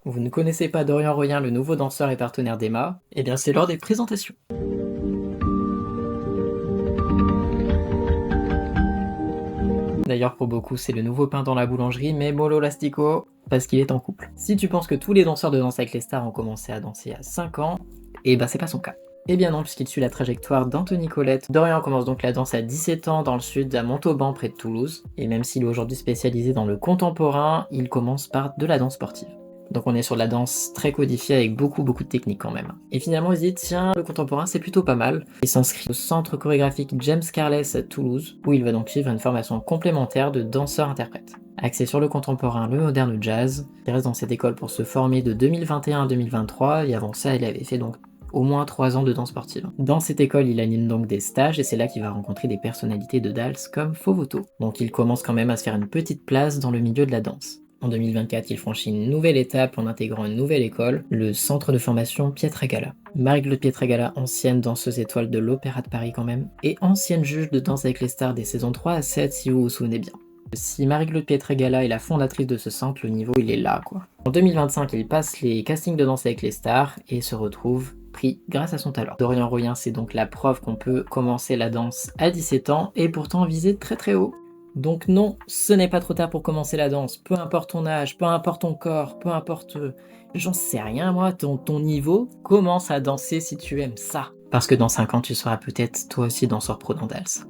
Vous ne connaissez pas Dorian Royen, le nouveau danseur et partenaire d'Emma? Eh bien c'est l'heure des présentations. D'ailleurs pour beaucoup c'est le nouveau pain dans la boulangerie, mais mollo l'astico, parce qu'il est en couple. Si tu penses que tous les danseurs de Danse avec les stars ont commencé à danser à 5 ans, eh ben c'est pas son cas. Eh bien non, puisqu'il suit la trajectoire d'Anthony Colette. Dorian commence donc la danse à 17 ans dans le sud, à Montauban près de Toulouse, et même s'il est aujourd'hui spécialisé dans le contemporain, il commence par de la danse sportive. Donc on est sur de la danse très codifiée avec beaucoup de techniques quand même. Et finalement il se dit tiens, le contemporain c'est plutôt pas mal. Il s'inscrit au centre chorégraphique James Carless à Toulouse, où il va donc suivre une formation complémentaire de danseur-interprète. Axé sur le contemporain, le moderne, le jazz, il reste dans cette école pour se former de 2021 à 2023, et avant ça il avait fait donc au moins 3 ans de danse sportive. Dans cette école, il anime donc des stages et c'est là qu'il va rencontrer des personnalités de Dals comme Fovoto. Donc il commence quand même à se faire une petite place dans le milieu de la danse. En 2024, il franchit une nouvelle étape en intégrant une nouvelle école, le centre de formation Pietragala. Marie-Claude Pietragala, ancienne danseuse étoile de l'Opéra de Paris quand même, et ancienne juge de Danse avec les stars des saisons 3 à 7 si vous vous souvenez bien. Si Marie-Claude Pietragala est la fondatrice de ce centre, le niveau il est là quoi. En 2025, il passe les castings de Danse avec les stars et se retrouve pris grâce à son talent. Dorian Royen, c'est donc la preuve qu'on peut commencer la danse à 17 ans et pourtant viser très haut. Donc non, ce n'est pas trop tard pour commencer la danse, peu importe ton âge, peu importe ton corps, peu importe... j'en sais rien moi, ton niveau, commence à danser si tu aimes ça. Parce que dans 5 ans, tu seras peut-être toi aussi danseur pro dans Dals.